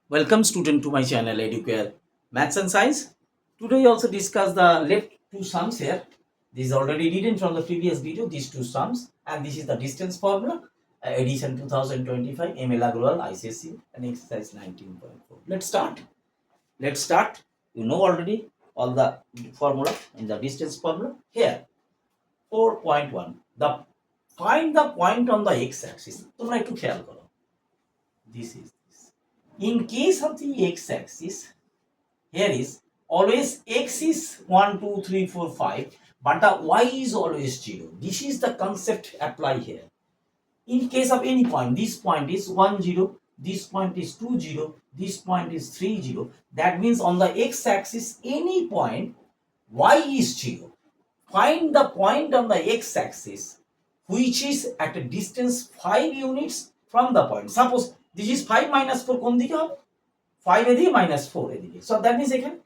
Welcome student to my channel Educare Maths and Science. Today we also discuss the left two sums here. This is already written from the previous video, these two sums, and this is the distance formula, edition 2025, ML Agrawal, ICSE, and exercise 19.4. Let's start. You know already all the formula in the distance formula. Here, 4.1. Find the point on the x-axis. তোমরা একটু খেয়াল করো. This is this. In case of the x-axis, here is always x is 1, 2, 3, 4, 5, but the y is always 0. This is the concept apply here. In case of any point, this point is 1, 0, this point is 2, 0, this point is 3, 0. That means on the x-axis, any point, y is 0. Find the point on the x-axis which is at a distance 5 units from the point. Suppose this is 5 minus 4 কোন দিকে হবে? 5 এদিকে minus 4 এদিকে। So that means এখানে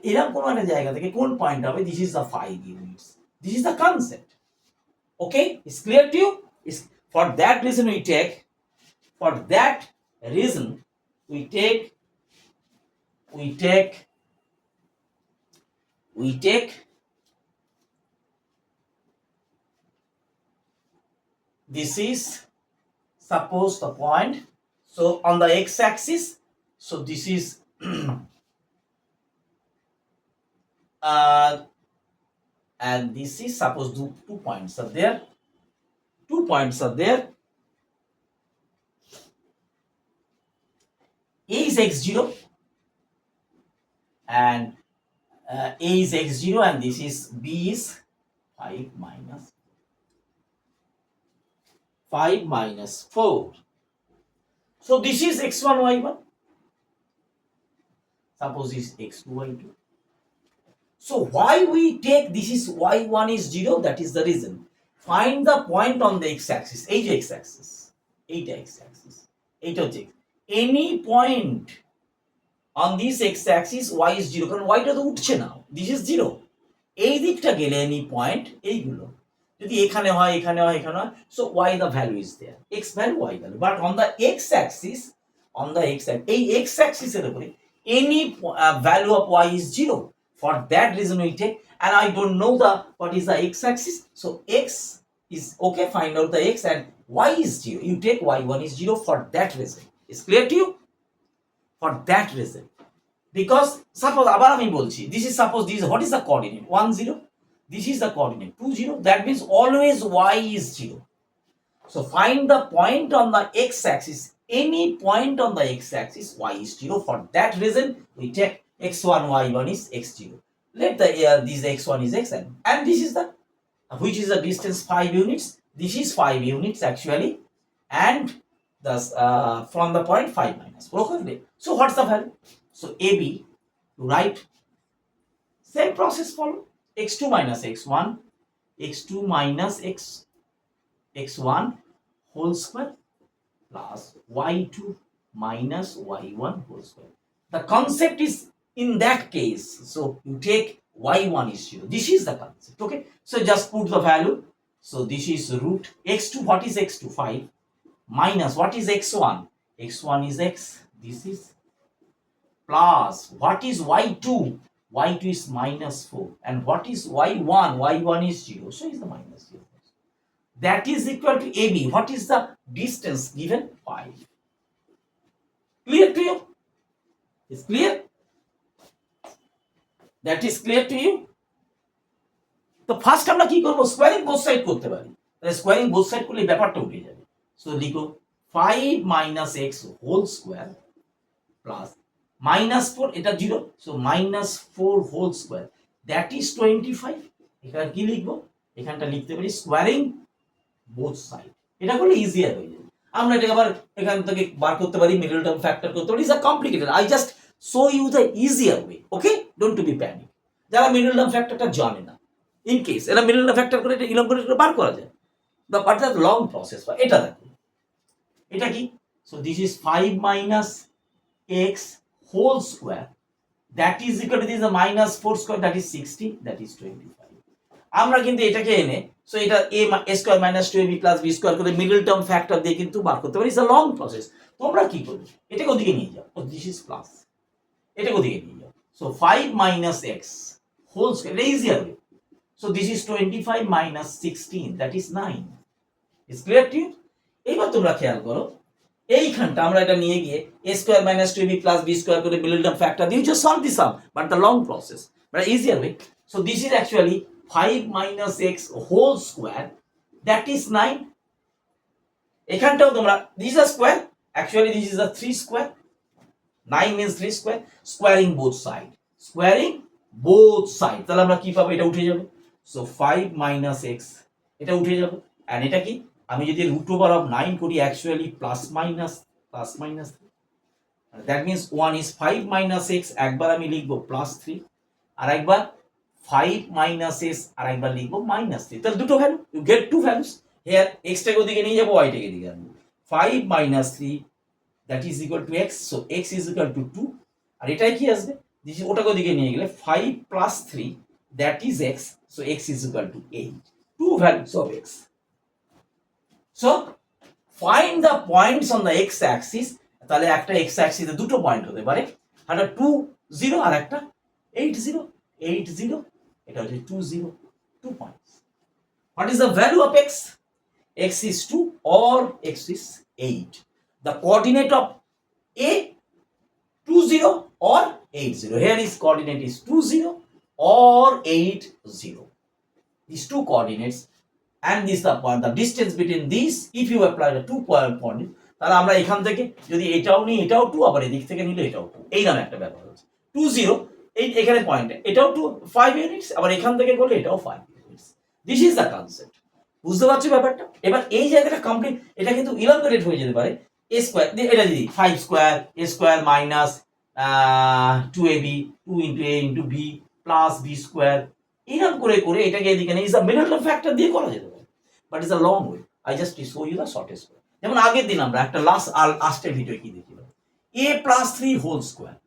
এরকম কোন একটা জায়গা থেকে কোন পয়েন্ট হবে? This is the 5 units. This is the concept. Okay? It's clear to you? For that reason we take this is suppose the point. So on the x-axis, so this is and this is suppose 2 points are there. 2 points are there. A is x0 and A is x0 and this is B is 5 minus 4. So this is x1, y1. Suppose this is x2, y2. So why we take this is y1 is 0, that is the reason. Find the point on the x-axis. x-axis. Any point on this x-axis y is 0. কারণ y টা তো উঠছে না. This is 0. এই দিকটা গেলে any point এইগুলো যদি এখানে হয় so y the value is there, x value y value, but on the x-axis এই x-axis এর উপরে any value of y is 0. For that reason we take, and I don't know what is the x-axis, so x is okay, find out the x and y is 0, you take y1 is 0 for that reason. Is clear to you? For that reason, because suppose আবার আমি বলছি, this is suppose this what is the coordinate 1 0, this is the coordinate 2 0, that means always y is 0. So find the point on the x-axis, any point on the x-axis y is 0. For that reason we take x1 y1 is x0. Let the this x1 is x and this is the which is the distance 5 units. This is 5 units actually, and thus from the point 5 minus 4. Okay. So what's the value? So AB, you write same process follow, x2 minus x1, x2 minus x1 whole square plus y2 minus y1 whole square. The concept is in that case, so you take y1 is 0. This is the concept. Okay, so just put the value. So this is root x2. What is x2? 5 minus what is x1? x1 is x. This is plus what is y2? y2 is minus 4, and what is y1? y1 is 0, so is the minus 0. That is equal to AB. What is the distance given? 5. Clear to you? Is clear? That is clear to you? তো first আমরা কি করব? Squaring both side করতে পারি। তাহলে squaring both side করলে ব্যাপারটা উঠে যাবে। সো লিখো 5 minus x whole square plus minus 4, এটা 0, so minus 4 whole square, that is 25. এখানে কি লিখবো? এখানটা লিখতে পারি স্কোয়ারিং বোথ সাইড। এটা করলে ইজিয়ার হয়ে যাবে। আমরা এটা আবার এখান থেকে বার করতে পারি, মিডল টার্ম ফ্যাক্টর করতে পারি। Is a complicated, I just show you the easier way. Okay, don't to be panic. যারা মিডল টার্ম ফ্যাক্টরটা জানে না, ইন কেস এরা মিডল টার্ম ফ্যাক্টর করে এটা ইলং করে বার করা যায়, বাট দ্যাট লং প্রসেস। এটা দেখো, এটা কি? So this is 5 minus x whole square, that is equal to this is a minus 4 square, that is 60, that is 25. আমরা কিন্তু এটাকে এনে সো এটা a square minus 2ab plus b square করে মিডল টার্ম ফ্যাক্টর দিয়ে কিন্তু বার করতে পারি। It's a long process. তোমরা কি করবে, এটাকে ওদিকে নিয়ে যাও, দিস ইজ প্লাস, এটাকে ওদিকে নিয়ে যাও। So 5 minus x whole square, এটা easier way. So this is 25 minus 16, that is 9। Is clear to you? এইবার তোমরা খেয়াল করো, এইখানটা আমরা এটা নিয়ে গিয়ে a square minus 2ab plus b square করে মিডল টার্ম ফ্যাক্টর দিয়ে just solve this some, but the long process, but easier way. So this is actually 5 minus x whole square, that is 9. এখানটাও তোমরা this is a square, actually this is a 3 square, 9 means 3 square, squaring both side, squaring both side, তাহলে আমরা কি পাবো, এটা উঠে যাবে। so 5 minus x এটা উঠে যাবে, and এটা কি, আমি যদি root over of 9 করি actually plus minus, that means 1 is 5 minus x, একবার আমি লিখবো plus 3, আর একবার 5 minus s আর একবার লিখবো minus 3, তাহলে দুটো value, you get two values here, x টাকে ওদিকে নিয়ে যাবো, y টাকে দিকে আনবো। 5 minus 3 that is equal to x, so x is equal to 2, আর এটাই কি আসবে, দিস ওটাকে ওদিকে নিয়ে গেলে 5 plus 3 that is x, so x is equal to 8, two values of x. So find the points on the x axis, তাহলে একটা x axis এ দুটো পয়েন্ট হতে পারে, একটা 2 0 আর একটা 8 0, 8 0, এটা হচ্ছে 2 0, 2 points. What is the value of x? X is 2 or x is 8. The coordinate of a 2 0 or 8 0. Here is coordinate is 2 0 or 8 0. These two coordinates, and this the point, the distance between these, if you apply the 2 point, তাহলে আমরা এখান থেকে যদি এটাও নিই, এটাও 2, আবার এদিক থেকে নিলে এটাও 2, এই নামে একটা ব্যাপার হচ্ছে 2 0, এই এখানে পয়েন্ট, এটাও 5 ইউনিটস, আবার এখান থেকে করলে এটাও 5 units. This is the concept, বুঝতে পারছো ব্যাপারটা? এবার এই জায়গাটা কমপ্লিট, এটা কিন্তু ইলাবোরেট হয়ে যেতে পারে। a স্কয়ার, এটা যদি 5 square a square minus 2ab 2 into a into b plus b square, এরকম করে করে এটাকে এদিকে নিয়ে is the middle term factor দিয়ে করা যেতে পারে, but is a long way. I just show you the shortest way. যেমন আগের দিন আমরা একটা লাস্টের ভিডিও কি দেখিলাম, a plus 3 whole square,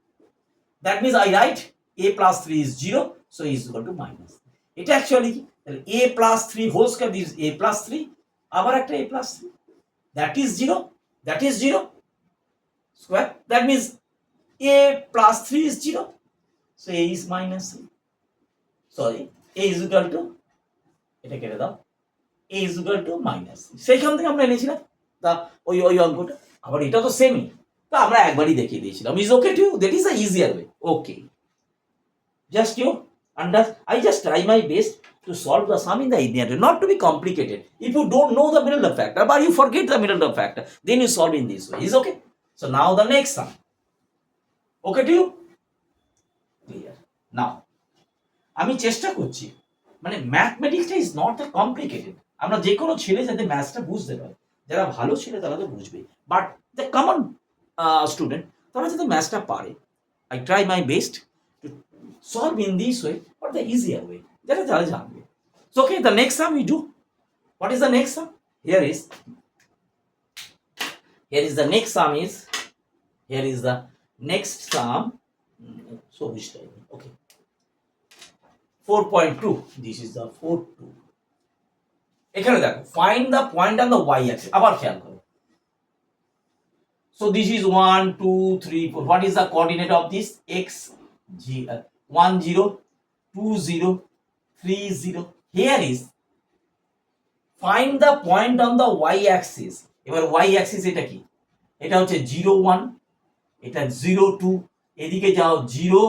that means I write a plus 3 is 0, so is equal to minus, এটা অ্যাকচুয়ালি কি, তাহলে a plus 3 whole square is a plus 3, আবার একটা a plus 3, that is 0, that is 0 square, that means a plus 3 is 0, so a is minus 3, sorry, a is equal to, এটা কেটে দাও, a is equal to minus 3, সেইখান থেকে আমরা এনেছিলাম তা ওই অঙ্কটা, আবার এটা তো সেমই, তো আমরা একবারই দেখিয়ে দিয়েছিলাম। Is okay too, that is a easier way. Okay, just you I just try my best to solve the sum in the Indian way, not to be complicated. If you don't know the middle term factor, but you forget the middle term factor, then you solve in this way. Is okay? So now the next sum. Okay to you? Clear. Now, আমি চেষ্টা করছি, মানে ম্যাথমেটিক্সটা is not the complicated. আমরা যে কোনো ছেলে যাতে ম্যাথসটা বুঝতে পারে, যারা ভালো ছেলে তারা তো বুঝবে, বাট দ্য কমন স্টুডেন্ট তারা যাতে ম্যাথসটা পারে, I try my best to solve in this way or the easier way, যারা যারা জানবে। So okay, the next sum we do, what is the next sum? Here is the next sum is, here is the next sum, so which type, okay, 4.2, this is the 4.2, এখানে দেখো find the point on the y axis, আবার খেয়াল করো। So this is 1 2 3 4, what is the coordinate of this? X 1 0 2 0 3 0, here is find the point on the y axis। এবার y axis এটা কি, এটা হচ্ছে 0 1, এটা 0 2, এদিকে যাও 0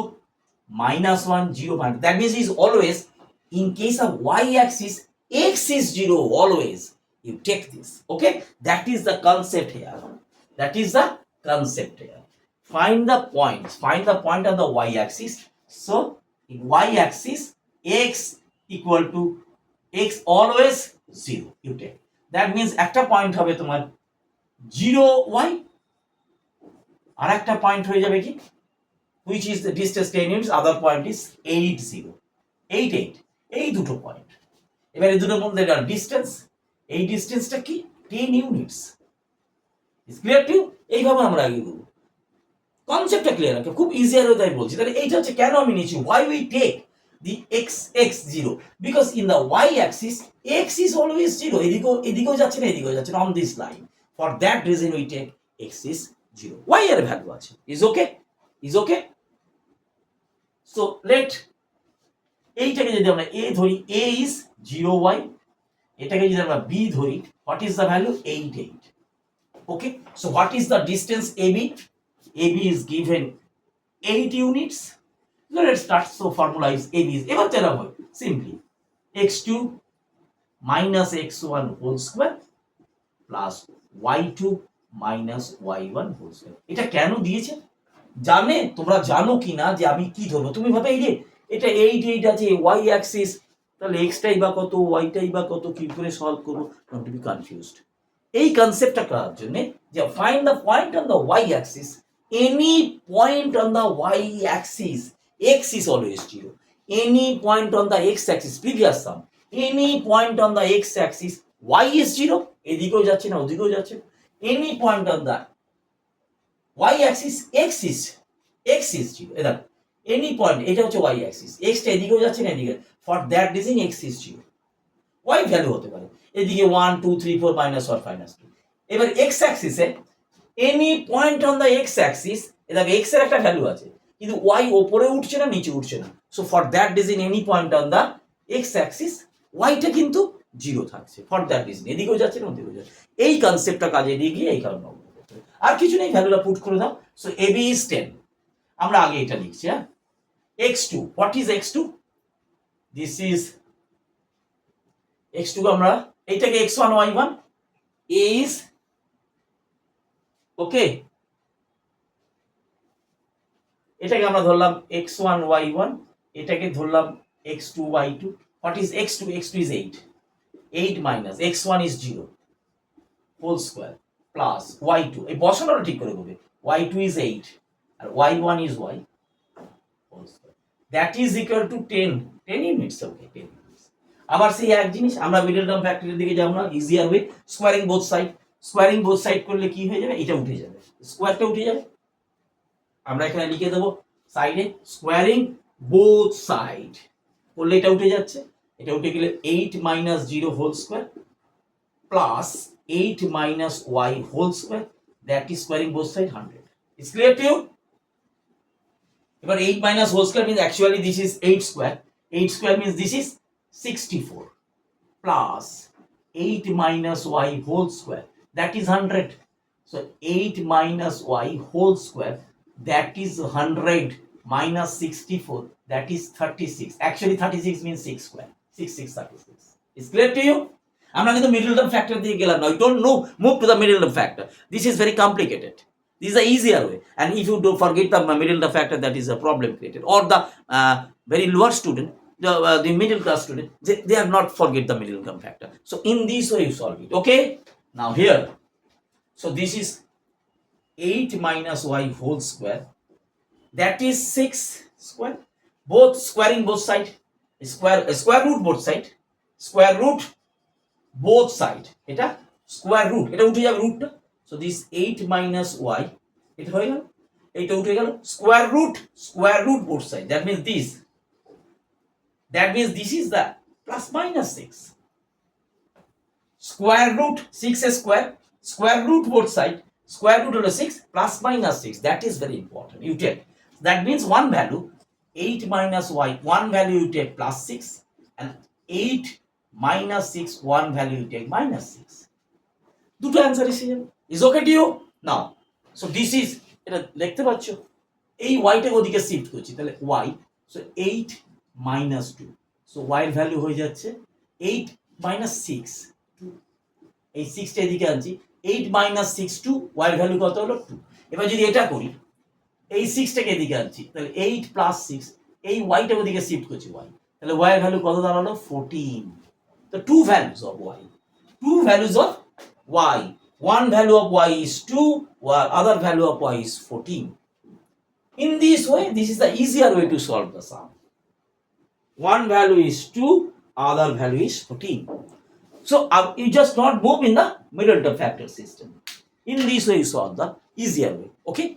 minus 1 0 1, that means is always in case of y axis x is 0, always you take this. Okay, that is the concept here, that is the concept here. Find the points, find the point on the y axis. So in y axis x equal to x always 0, you take, that means একটা point হবে তোমার 0 y, আর একটা point হয়ে যাবে কি, which is the distance 10 units, other point is 8 0 8 8, এই দুটো point. এবারে দুটোর মধ্যে ডিসটেন্স, এই ডিসটেন্সটা কি 10 ইউনিটস। Is clear two? এইভাবে আমরা আগে করব, কনসেপ্টটা ক্লিয়ার আছে, খুব ইজিয়ার হয়ে তাই বলছি। তাহলে এইটা হচ্ছে কেন আমি নিয়েছি, why we take the x 0 because in the y axis x is always 0 এদিকেও যাচ্ছে না এদিকেও যাচ্ছে না on this line. For that reason we take x is 0. y এর ভ্যালু আছে is okay. So let এইটাকে যদি আমরা a ধরি a is 0y, এটাকে যদি আমরা b ধরি, what is the value? 8. Okay, so what is the distance ab? ab is given 8 units. So let's start. So formula is ab is এবার চলা হয় simply x2 minus x1 whole square plus y2 minus y1 whole square. এটা কেন দিয়েছে জানে? তোমরা জানো কিনা যে আমি কি ধরবো? তুমি ভাবে এই যে এটা 8 আছে y অ্যাক্সিস, তাহলে x টাই বা কত, y টাই বা কত, কি করে সলভ করব? Not to be confused. এই কনসেপ্টটা করার জন্য যে find the point on the y axis, any point on the y axis x is always 0. Any point on the x axis, previous sum, any point on the x axis y is 0, এদিকেও যাচ্ছে না ওদিকেও যাচ্ছে। Any point on the y axis x is 0. এটা any point, এটা হচ্ছে y axis, x টা এদিকেও যাচ্ছে না এদিকে, for that reason x is 0. y value হতে পারে এদিকে 1 2 3 4 -1 -2। এবার x axis A any point on the x axis, এটা x এর একটা ভ্যালু আছে কিন্তু y উপরে উঠছে না নিচে উঠছে না, so for that reason any point on the x axis y টা কিন্তু 0 থাকছে, ফর দ্যাট রিজন এদিকেও যাচ্ছে না ওদিকেও যাচ্ছে। এই কনসেপ্টটা কাজে দিয়ে গিয়ে এই কারণে আর কিছু নেই, ভ্যালুটা পুট করে দাও। সো ab is 10, আমরা আগে এটা লিখছি। হ্যাঁ, x2, what is x2? This is x2 আমরা এইটাকে x1 y1 a is ওকে, এটাকে আমরা ধরলাম x1 y1, এটাকে ধরলাম x2 y2। What is x2? x2 is 8 minus x1 is 0 whole square plus y2, এই বসানোটা ঠিক করে বলবে, y2 is 8 R y1 is y whole square, that is equal to 10 units. Okay, 10 units। আবার সেই এক জিনিস, আমরা মিডল টার্ম ফ্যাক্টরের দিকে যাব না, easier way, squaring both side করলে কি হয়ে যাবে? এটা উঠে যাবে, স্কোয়ারটা উঠে যাবে। আমরা এখানে লিখে দেবো সাইডে স্কোয়ারিং বোথ সাইড করলে এটা উঠে যাচ্ছে, এটা উঠে গেলে 8 minus 0 whole square plus 8 minus y whole square, that is squaring both side 100. It's clear to you? এবার 8 minus whole square means actually this is 8 square. 8 square means this is 64 plus 8 minus y whole square, that is 100. So 8 minus y whole square, that is 100 minus 64, that is 36. Actually 36 means 6 square, 6 6 36. Is clear to you? আমরা কিন্তু middle term factor দিয়ে গেলাম না, you don't know, move to the middle term factor. This is very complicated. This is the easier way, and if you do forget the middle term factor, that is a problem created. Or the very lower student, the middle class student, they are not forget the middle term factor. So in this way you solve it. Okay, now here, so this is 8 minus y whole square, that is 6 square, both squaring both side, square root both side, square root both side, এটা square root, এটা উঠে যাবে রুটটা, so this 8 minus y, এটা হয়ে গেল, এটা উঠে গেল, square root both side, that means this is the plus minus 6, square root 6 square root both side, square root of 6 plus minus 6, that is very important, you take, that means one value 8 minus y, one value you take plus 6, and 8 minus 6, one value you take minus 6, দুটো answer এসে যাবে। is okay to you? now so this is, এটা লিখতে পারছো, এই y টাকে ওদিকে shift করছি, তাহলে y, so 8 minus 2, so y এর ভ্যালু হয়ে যাচ্ছে 8 minus 6, এই 6 টা এদিকে আনছি, 8 minus 6 2, y এর ভ্যালু কত হলো 2। এবার যদি এটা করি, এই 6 টাকে এদিকে আনছি, তাহলে 8 plus 6, এই y টাকে ওদিকে শিফট করছি y, তাহলে y এর ভ্যালু কত দাঁড়ালো 14। তো two values of y, one value of y is 2, while other value of y is 14. In this way, this is the easier way to solve the sum. One value is 2, other value is 14. So you just not move in the middle term factor system. In this way you solve the easier way. Okay,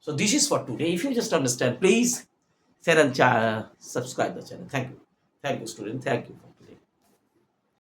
so this is for today. If you just understand, please share and subscribe the channel. Thank you student, thank you.